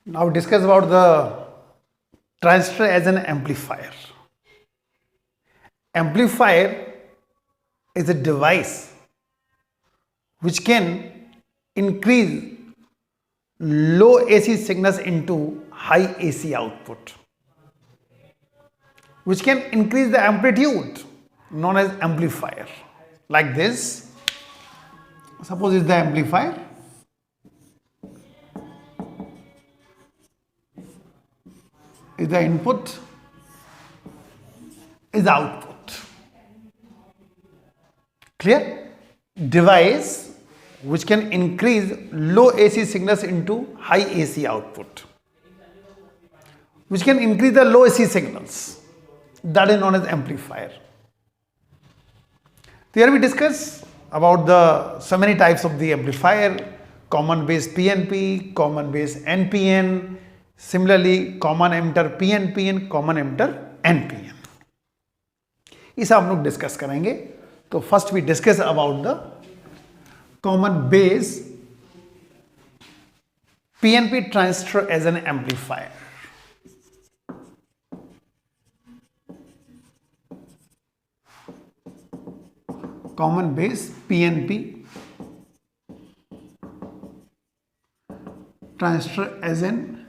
Now discuss about the transistor as an amplifier. Amplifier is a device which can increase low AC signals into high AC output, which can increase the amplitude, known as amplifier. Like this, suppose it's the amplifier. Is the input, is the output. Clear? Device which can increase low AC signals into high AC output, which can increase the low AC signals, that is known as amplifier. Here we discuss about the so many types of the amplifier: common base PNP, common base NPN, similarly common emitter PNPN, common emitter NPN. इसे हम लोग discuss करेंगे. तो first we discuss about the common base PNP transistor as an amplifier. Common base PNP transistor as an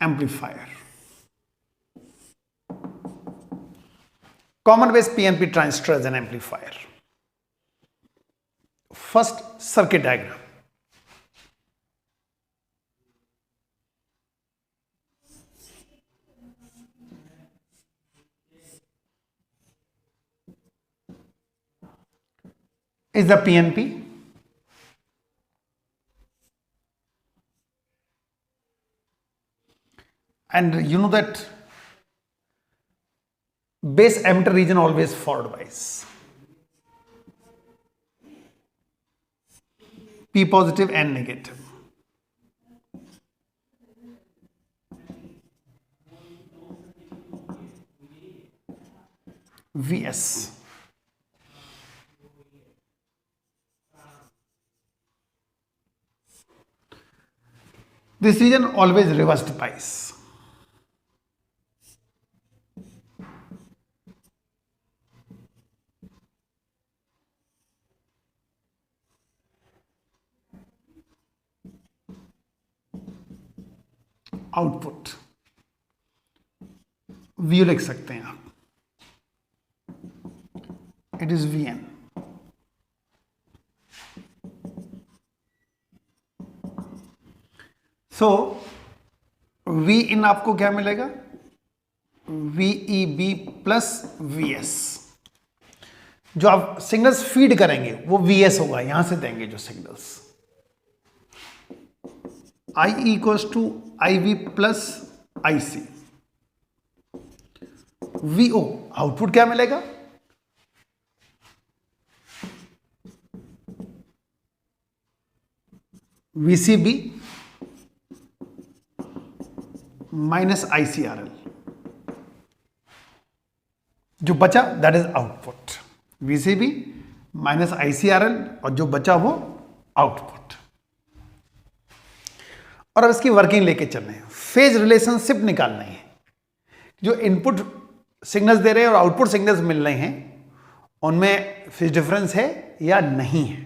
amplifier. Common base PNP transistor as an amplifier. First, circuit diagram. Is the PNP. And you know that base emitter region always forward bias. P positive and negative. Vs. This region always reversed bias. Output V लिख सकते हैं आप. It is Vn. So V in आपको क्या मिलेगा? VEB plus VS. जो आप signals feed करेंगे वो VS होगा, यहां से देंगे जो signals. I equals to IV plus IC. VO output क्या मिलेगा? VCB minus ICRL. जो बचा that is output. VCB minus ICRL और जो बचा वो आउटपुट. और अब इसकी वर्किंग लेके चल रहे हैं. फेज रिलेशनशिप निकालना है. जो इनपुट सिग्नल्स दे रहे हैं और आउटपुट सिग्नल्स मिल रहे हैं उनमें फेज डिफरेंस है या नहीं है,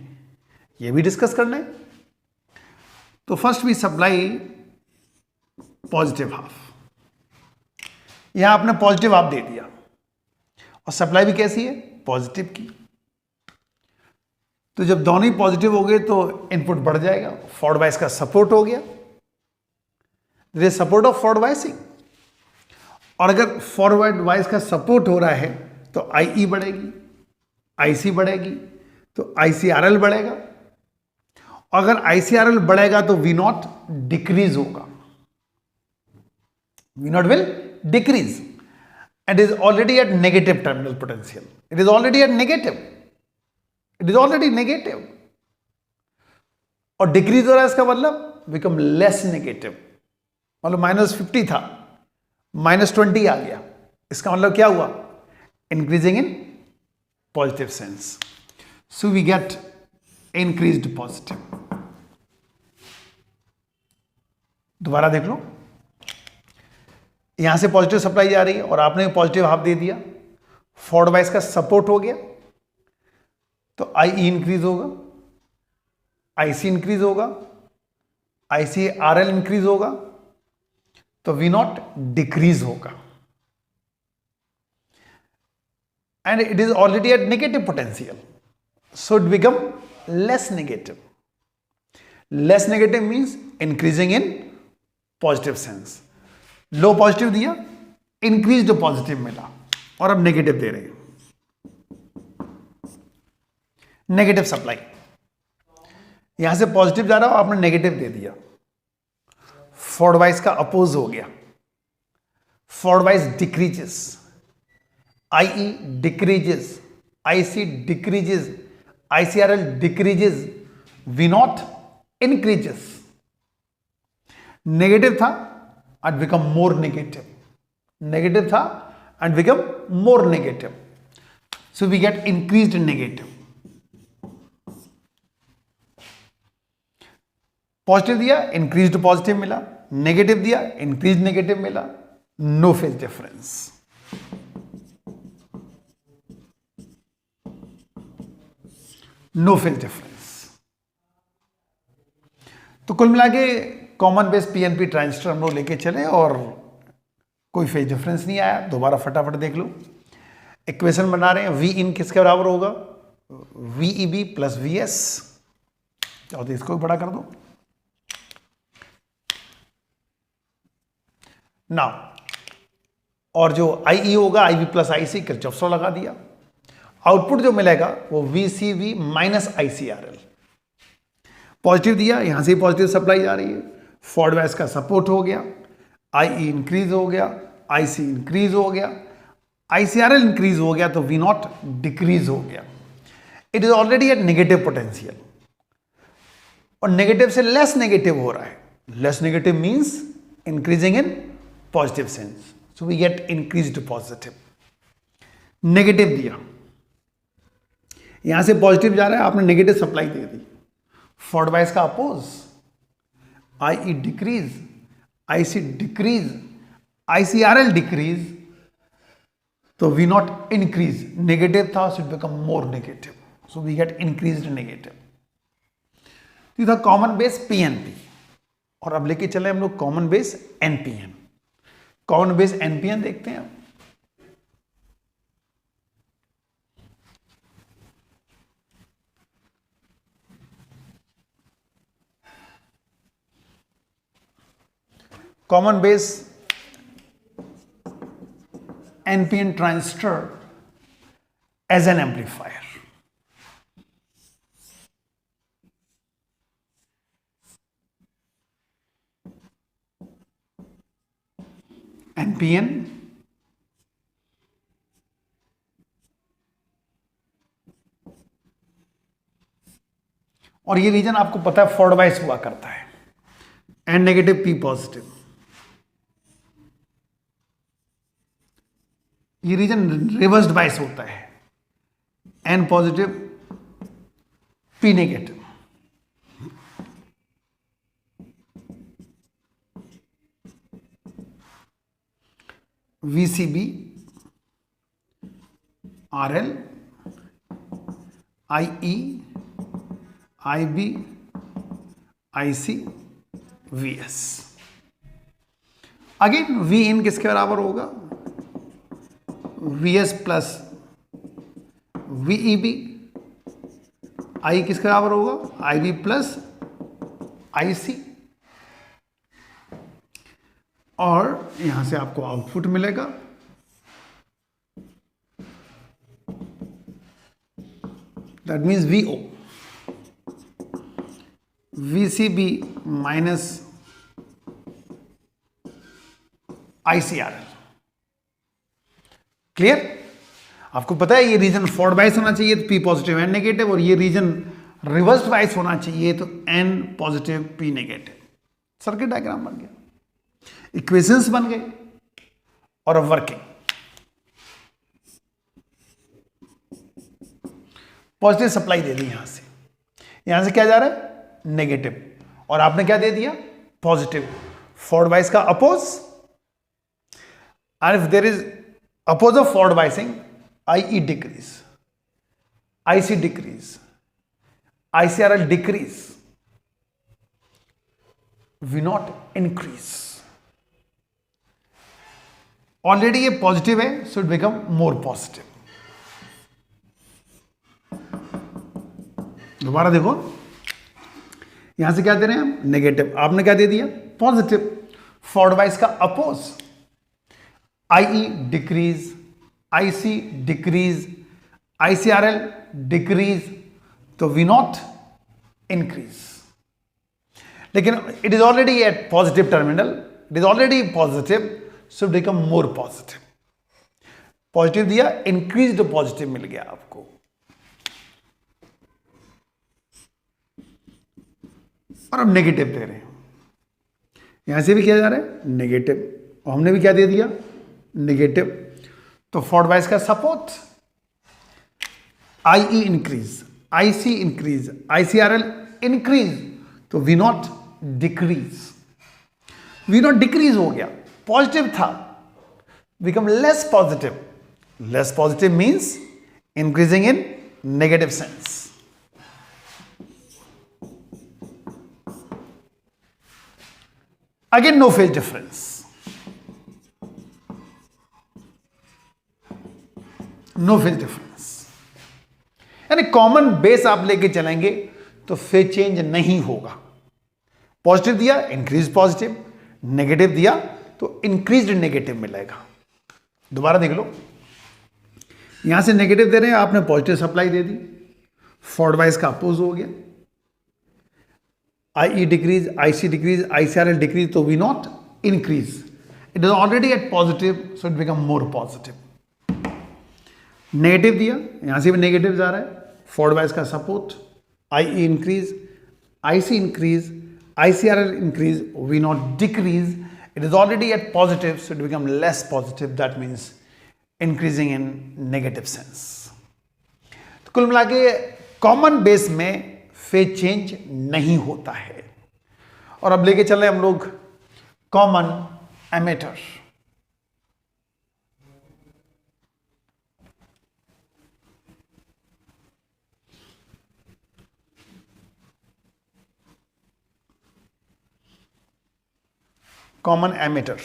ये भी डिस्कस करना है. तो first we supply positive half. यहां आपने पॉजिटिव हाफ दे दिया और सप्लाई भी कैसी है? पॉजिटिव की. तो जब दोनों ही पॉजिटिव हो गए तो इनपुट बढ़ जाएगा. फॉरवर्ड बायस का सपोर्ट हो गया. There is support of forward biasing. और अगर फॉरवर्ड बायस का सपोर्ट हो रहा है तो IE बढ़ेगी, IC बढ़ेगी, तो ICRL बढ़ेगा. अगर ICRL बढ़ेगा तो V0 डिक्रीज होगा. V0 will decrease and is already at negative terminal potential. It is already at negative. It is already negative. और डिक्रीज हो रहा है इसका मतलब बिकम लेस नेगेटिव. मतलब -50 था, -20 आ गया. इसका मतलब क्या हुआ? Increasing in positive sense. So we get increased positive. दोबारा देख लो, यहां से पॉजिटिव सप्लाई जा रही है और आपने पॉजिटिव हाफ दे दिया, फॉरवर्ड बायस का सपोर्ट हो गया, तो आई इंक्रीज होगा, आईसी इंक्रीज होगा, आईसी आरएल इंक्रीज होगा, तो वी नॉट डिक्रीज होगा, and it is already at negative potential, so it become less negative. Less negative means increasing in positive sense. लो पॉजिटिव दिया, इंक्रीज पॉजिटिव मिला, और अब नेगेटिव दे रहे हैं, नेगेटिव सप्लाई. यहां से पॉजिटिव जा रहा हो, आपने नेगेटिव दे दिया, फॉरवर्ड बायस का अपोज हो गया, forward bias decreases, I decreases, IC decreases, ICRL decreases, V naught increases. Negative था and become more negative. Negative था and become more negative. So we get increased in negative. Positive दिया, increased positive मिला, negative दिया, increase negative मिला, no phase difference. No phase difference. तो कुल मिला के कॉमन बेस पीएनपी ट्रांजिस्टर हम लोग लेके चले और कोई फेज डिफरेंस नहीं आया. दोबारा फटाफट देख लो, इक्वेशन बना रहे हैं, वी इन किसके बराबर होगा, वीईबी प्लस वीएस. तो इसको भी बड़ा कर दो. नाउ और जो आईई होगा, IB plus IC, Kirchhoff law लगा दिया. आउटपुट जो मिलेगा वो वीसीवी माइनस आईसीआरएल. पॉजिटिव दिया, यहां से पॉजिटिव सप्लाई जा रही है, फॉरवर्ड बायस का सपोर्ट हो गया, आईई इंक्रीज हो गया, आईसी इंक्रीज हो गया, आईसीआरएल इंक्रीज हो गया, तो वी नॉट डिक्रीज हो गया. It is already at negative potential और नेगेटिव से लेस नेगेटिव हो रहा है. Less negative means increasing in positive sense, so we get increased positive. Negative दिया, यहां से पॉजिटिव जा रहा है, आपने नेगेटिव सप्लाई दे दी, फॉरवर्ड बायस का oppose, I decrease, IC decrease, ICRL decrease, तो वी नॉट इंक्रीज. नेगेटिव था, so it become more negative, so we get increased negative. तो था कॉमन बेस पीएनपी. और अब लेके चले हम लोग common base NPN. Common base NPN देखते हैं. Common base NPN transistor as an amplifier. NPN और ये रीजन आपको पता है फॉरवर्ड बायस हुआ करता है, एन नेगेटिव पी पॉजिटिव. ये रीजन रिवर्स्ड बायस होता है, N positive P negative. VCB RL, IE, IB, IC, VS. Again V in किसके बराबर होगा, वीएस प्लस वीईबी. आई किसके बराबर होगा, आईबी प्लस आईसी. और यहां से आपको आउटपुट मिलेगा, that means VO, VCB minus ICRL. Clear? आपको पता है ये रीजन फॉरवर्ड बायस होना चाहिए तो पी पॉजिटिव एन नेगेटिव, और ये रीजन रिवर्स बायस होना चाहिए तो N positive P negative. Circuit diagram बन गया, इक्वेशंस बन गए, और अब वर्किंग. पॉजिटिव सप्लाई दे दी यहां से क्या जा रहा है, नेगेटिव, और आपने क्या दे दिया, पॉजिटिव. forward bias का oppose, and if there is oppose of forward biasing, IE decrease, IC decrease, ICRL decrease, V not increase. Already ये पॉजिटिव है, so it become more positive. दोबारा देखो, यहां से क्या दे रहे हैं हम? नेगेटिव. आपने क्या दे दिया? पॉजिटिव. फॉरवर्ड बायस का oppose, IE decrease, IC decrease, ICRL decrease, तो V नॉट इंक्रीज. लेकिन it is already at positive terminal, it is already positive, so become more positive. Positive दिया, इंक्रीज पॉजिटिव मिल गया आपको. और अब नेगेटिव दे रहे हैं, यहां से भी किया जा रहा है नेगेटिव, और हमने भी क्या दे दिया? नेगेटिव. तो फॉरवर्ड बायस का support, IE increase, IC increase, ICRL increase, तो V nought decrease. V nought decrease हो गया, पॉजिटिव था, become less positive. Less positive means increasing in negative sense. Again no phase difference. No phase difference, यानी common base आप लेके चलेंगे तो phase change नहीं होगा. पॉजिटिव दिया, इंक्रीज पॉजिटिव. नेगेटिव दिया तो इंक्रीज्ड नेगेटिव मिलेगा. दोबारा देख लो, यहां से नेगेटिव दे रहे हैं, आपने पॉजिटिव सप्लाई दे दी, फॉरवर्ड बायस का अपोज हो गया. IE decrease, IC decrease, ICRL decrease, तो V nought increase. It is already at positive, so it become more positive. Negative दिया, यहां से भी नेगेटिव जा रहा है, फॉरवर्ड बायस का support, IE increase, IC increase, ICRL increase, V not decrease. It is already at positive, so it become less positive. That means increasing in negative sense. तो कुल मिला के कॉमन बेस में phase change नहीं होता है. और अब लेके चल रहे हम लोग common emitter. Common emitter.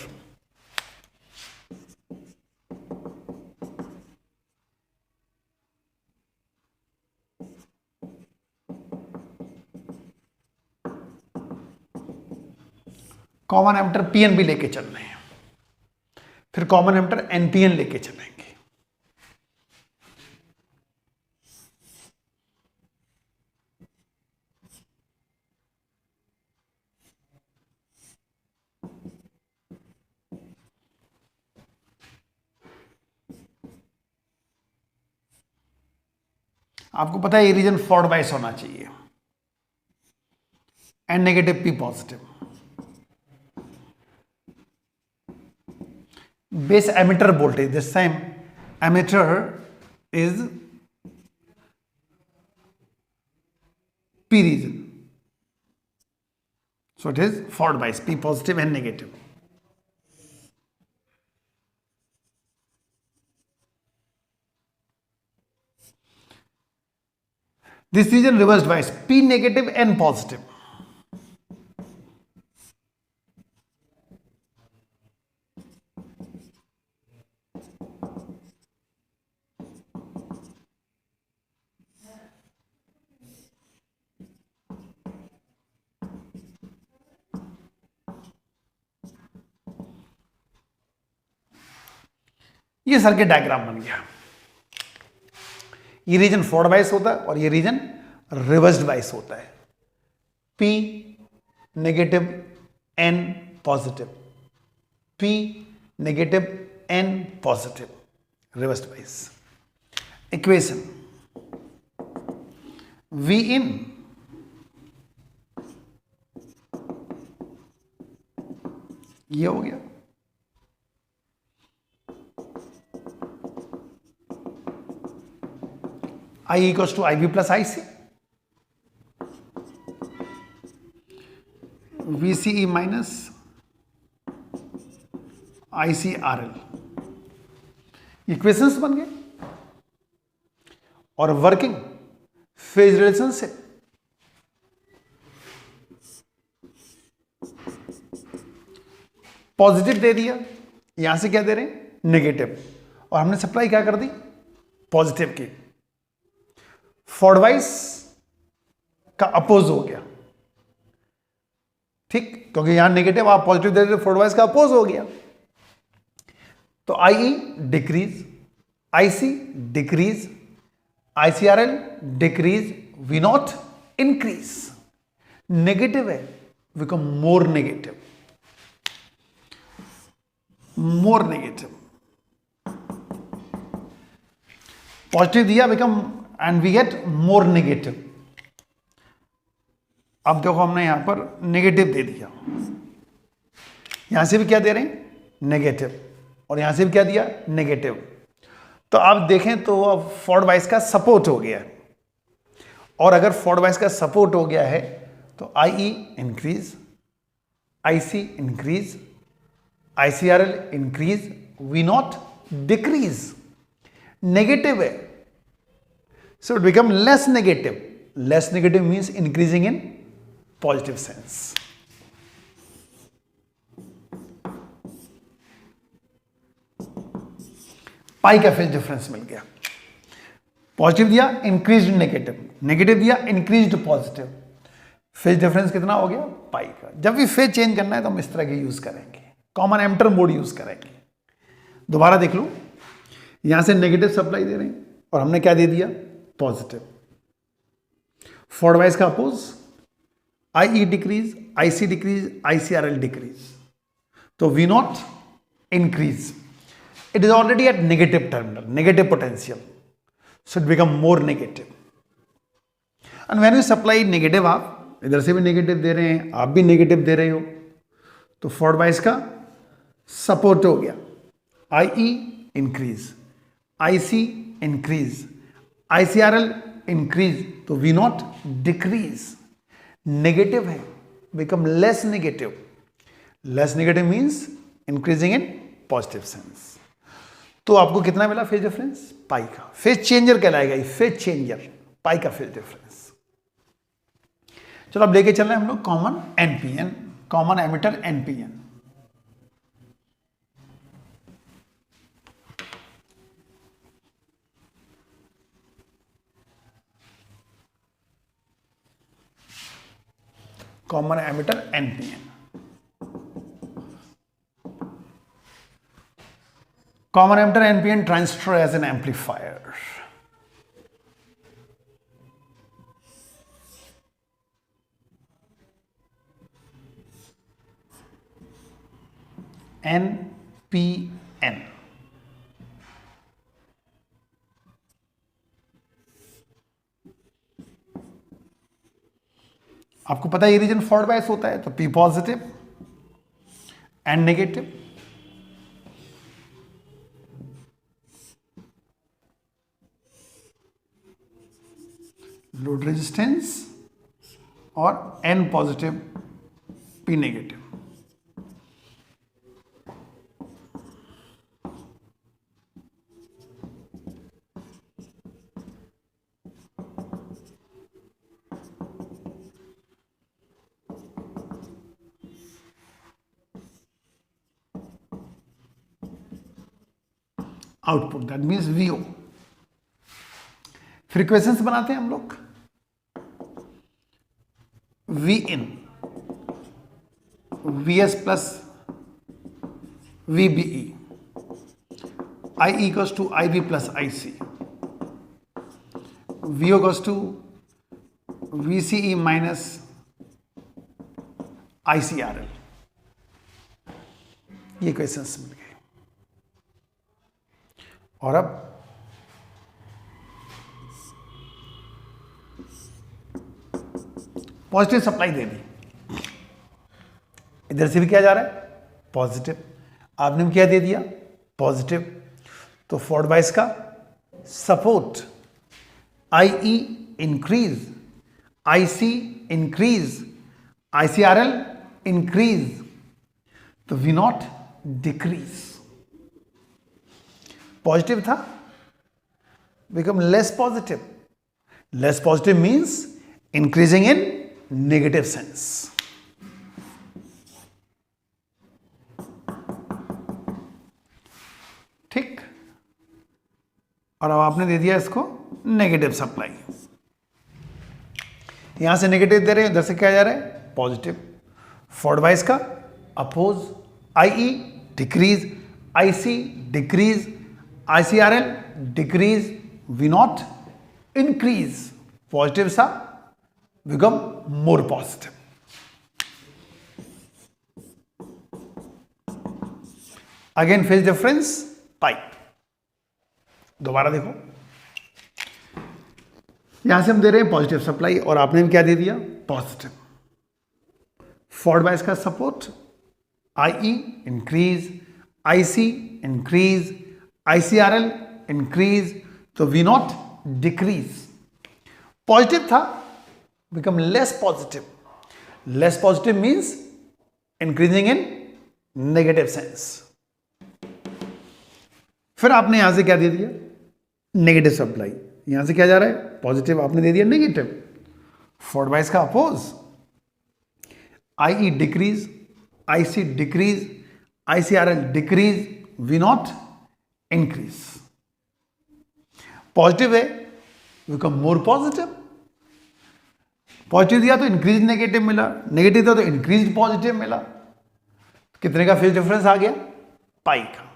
Common emitter PNP लेके चल रहे हैं, फिर कॉमन एमिटर NPN लेके चलेंगे. आपको पता है ये रीजन फॉरवर्ड बायस होना चाहिए, N negative P positive. Base emitter voltage, this time emitter is P region, so it is forward bias, P positive N negative. This region reversed bias, P negative N positive. ये circuit diagram बन गया. ये reason forward bias होता है और ये region reversed bias होता है. P negative N positive, P negative N positive, reversed bias. Equation V in ये हो गया, I equals to IB plus IC, VCE minus ICRL, equations बन गए। और वर्किंग फेज रिलेशनशिप, पॉजिटिव दे दिया, यहां से क्या दे रहे हैं, नेगेटिव, और हमने सप्लाई क्या कर दी, पॉजिटिव की। फॉरवर्ड वाइज का अपोज हो गया, ठीक, क्योंकि यहां नेगेटिव आप पॉजिटिव दे रहे, फॉरवर्ड वाइज का अपोज हो गया। तो IE decrease, IC decrease, ICRL decrease, V0 increase. Negative है, become more negative, more negative. Positive दिया, become and we get more negative. अब देखो हमने यहां पर नेगेटिव दे दिया, यहां से भी क्या दे रहे हैं, नेगेटिव, और यहां से भी क्या दिया, नेगेटिव। तो आप देखें तो अब फॉरवर्ड वाइज का सपोर्ट हो गया है, और अगर फॉरवर्ड वाइज का सपोर्ट हो गया है तो IE increase, IC increase, ICRL increase, V0 decrease. Negative है, so it become less negative. Less negative means increasing in positive sense. Pi का फेज डिफरेंस मिल गया। पॉजिटिव दिया, इंक्रीज्ड नेगेटिव, नेगेटिव दिया, इंक्रीज्ड पॉजिटिव। फेज डिफरेंस कितना हो गया, पाई का। जब भी फेज चेंज करना है तो हम इस तरह के यूज करेंगे, कॉमन एमिटर मोड यूज करेंगे। दोबारा देख लो, यहां से नेगेटिव सप्लाई दे रहे हैं और हमने क्या दे दिया, पॉजिटिव। फॉरवर्ड वाइज का oppose, IE decrease, IC decrease, ICRL decrease, तो V0 increase. It is already at negative terminal, negative potential, so it become more negative. And when you supply negative, आप इधर से भी नेगेटिव दे रहे हैं, आप भी नेगेटिव दे रहे हो, तो फॉरवर्ड वाइज का सपोर्ट हो गया। IE increase, IC increase, ICRL increase, तो V0 डिक्रीज। नेगेटिव है, become less negative. Less negative means increasing in positive sense. तो आपको कितना मिला फेज डिफरेंस, पाई का। फेज चेंजर कहलाएगा ये, फेज चेंजर, पाई का फेज डिफरेंस। चलो अब लेके चल रहे हैं हम लोग common NPN, common emitter NPN। Common emitter NPN। Common emitter NPN transistor as an amplifier. NPN. आपको पता है ये रीजन फॉरवर्ड बायस होता है, तो P positive and negative. Load resistance और N positive P negative. Output that means VO। Frequencies बनाते हैं हम लोग, Vin, VS plus VBE, I equals to IB plus IC, VO equals to VCE minus ICRL। ये questions मिल गए। और अब positive supply दे दी, इधर से भी क्या जा रहा है, पॉजिटिव। आपने भी क्या दे दिया, पॉजिटिव। तो फॉरवर्ड बायस का support IE increase, IC increase, ICRL increase, तो V0 डिक्रीज. पॉजिटिव था, become less positive. Less positive means increasing in negative sense. ठीक. और अब आपने दे दिया इसको नेगेटिव सप्लाई. यहां से नेगेटिव दे रहे हैं, इधर से क्या जा रहा है? पॉजिटिव. फॉरवर्ड वाइज का oppose, I decrease, IC decrease, ICRL decrease, V not increase. Positive सा become more positive. Again phase difference pi. दोबारा देखो, यहां से हम दे रहे हैं पॉजिटिव सप्लाई और आपने क्या दे दिया? पॉजिटिव. फॉरवर्ड बायस का support, I increase, IC increase, ICRL increase, तो वी नॉट डिक्रीज. पॉजिटिव था, become less positive. Less positive means increasing in negative sense. फिर आपने यहां से क्या दे दिया? Negative supply. यहां से क्या जा रहा है? पॉजिटिव. आपने दे दिया नेगेटिव. फॉरवर्ड बायस का oppose, I decrease, IC decrease, ICRL decrease, V not increase. Positive है, बिकम मोर पॉजिटिव. पॉजिटिव दिया तो इंक्रीज नेगेटिव मिला, नेगेटिव दिया तो इंक्रीज पॉजिटिव मिला. कितने का फेज डिफरेंस आ गया? पाई का.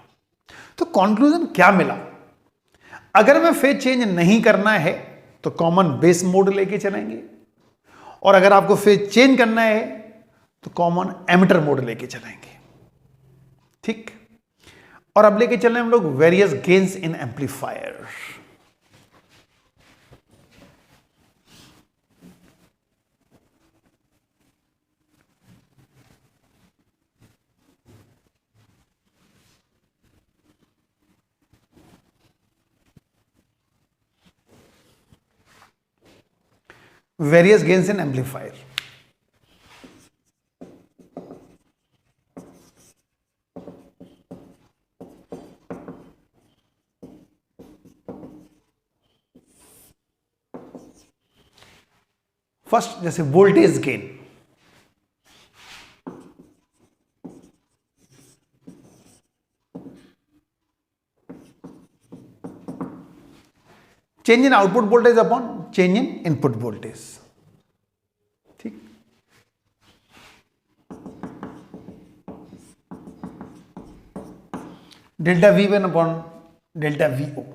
तो कंक्लूजन क्या मिला? अगर मैं फेज चेंज नहीं करना है तो कॉमन बेस मोड लेके चलेंगे, और अगर आपको फेज चेंज करना है तो कॉमन एमिटर मोड लेके चलेंगे. ठीक. और अब लेके चल रहे हैं हम लोग various gains in amplifier. Various gains in amplifier. First जैसे voltage gain. Change in output voltage upon change in input voltage. ठीक. Delta V1 upon delta VO.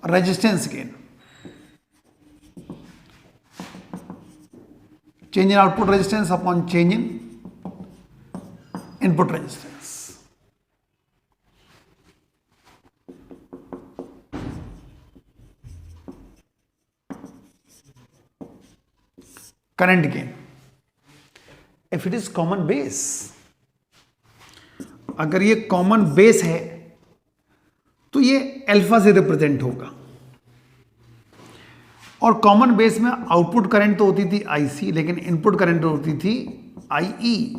Resistance gain. Change in output resistance upon change in input resistance. Current gain. If it is common base, अगर ये common base है तो ये alpha से represent होगा. और common base में आउटपुट करंट तो होती थी आईसी, लेकिन इनपुट करंट होती थी आईई.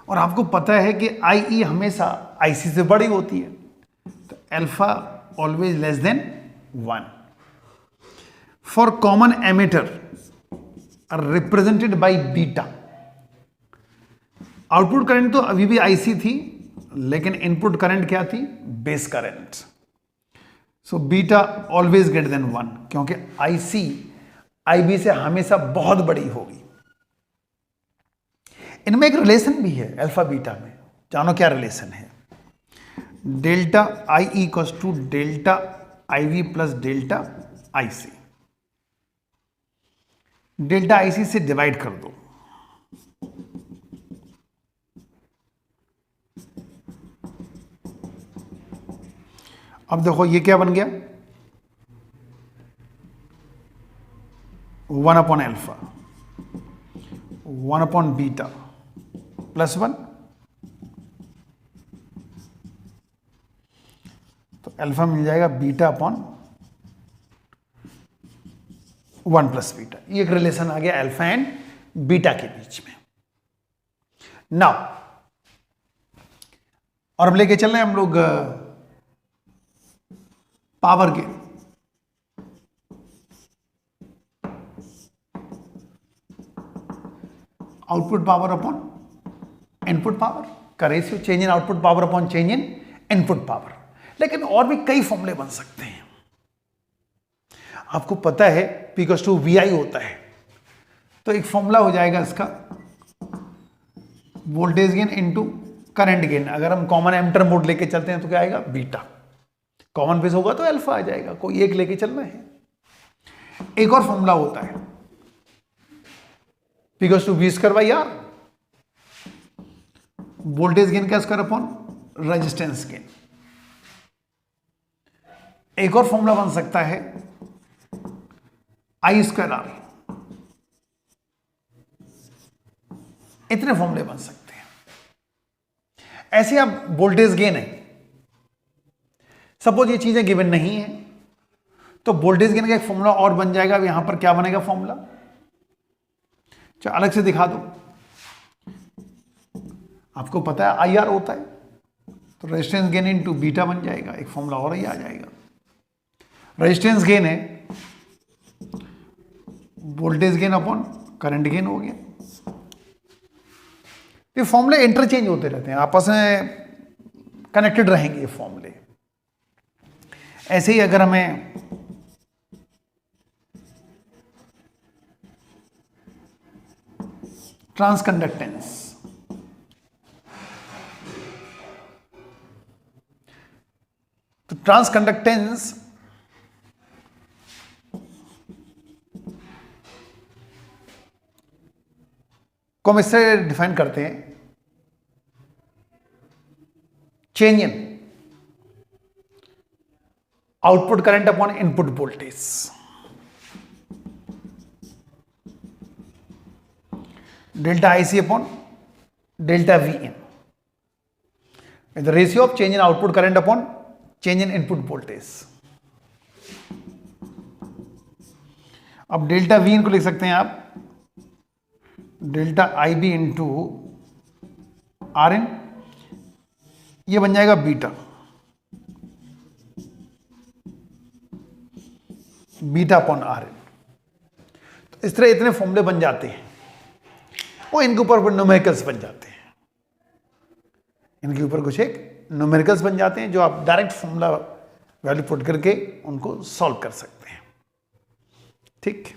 और आपको पता है कि आईई हमेशा आईसी से बड़ी होती है, तो alpha always less than 1. For common emitter represented by beta. Output current तो अभी भी आईसी थी, लेकिन इनपुट करंट क्या थी? Base current. So beta always greater than 1, क्योंकि आईसी आईबी से हमेशा बहुत बड़ी होगी. इनमें एक रिलेशन भी है अल्फा बीटा में. जानो क्या रिलेशन है? Delta I equals to delta IV plus delta IC. Delta IC से डिवाइड कर दो. अब देखो ये क्या बन गया? 1 upon alpha, 1 upon beta plus 1. तो अल्फा मिल जाएगा बीटा अपॉन 1 प्लस बीटा। ये एक रिलेशन आ गया अल्फा एंड बीटा के बीच में। नाउ और अब लेके चल रहे हैं हम लोग power gain. Output power upon input power का ratio, change in output power upon change in input power. लेकिन और भी कई फॉर्मूले बन सकते हैं। आपको पता है P इक्वल्स टू VI होता है, तो एक फॉर्मूला हो जाएगा इसका voltage gain into current gain. अगर हम कॉमन एमिटर मोड लेके चलते हैं तो क्या आएगा बीटा, कॉमन बेस होगा तो अल्फा आ जाएगा, कोई एक लेके चलना है। एक और फॉर्मूला होता है P equals to V square by R, voltage gain का स्क्वायर अपॉन रेजिस्टेंस गेन। एक और फॉर्मूला बन सकता है I स्क्वायर R। इतने फॉर्मूले बन सकते हैं। ऐसे अब वोल्टेज गेन है, सपोज ये चीजें गिवन नहीं है तो वोल्टेज गेन का एक फॉर्मूला और बन जाएगा। अब यहां पर क्या बनेगा फॉर्मूला, चलो अलग से दिखा दो। आपको पता है IR होता है, तो रेजिस्टेंस गेन इनटू बीटा बन जाएगा। एक फॉर्मूला और ही आ जाएगा। रेजिस्टेंस गेन है voltage gain upon current gain हो गया। ये फॉर्मूले इंटरचेंज होते रहते हैं, आपस में कनेक्टेड रहेंगे ये फॉर्मूले। ऐसे ही अगर हमें ट्रांसकंडक्टेंस, तो ट्रांसकंडक्टेंस को हम इससे डिफाइन करते हैं change in output current upon input voltage. Delta IC upon delta VN, the ratio of change in output current upon change in input voltage. अब डेल्टा VN को लिख सकते हैं आप डेल्टा IB इंटू RN, ये बन जाएगा बीटा, बीटा अपॉन RN। तो इस तरह इतने फॉर्मूले बन जाते हैं और इनके ऊपर न्यूमेरिकल्स बन जाते हैं। इनके ऊपर कुछ एक न्यूमेरिकल्स बन जाते हैं जो आप डायरेक्ट फॉर्मूला वैल्यू पुट करके उनको सॉल्व कर सकते हैं। ठीक।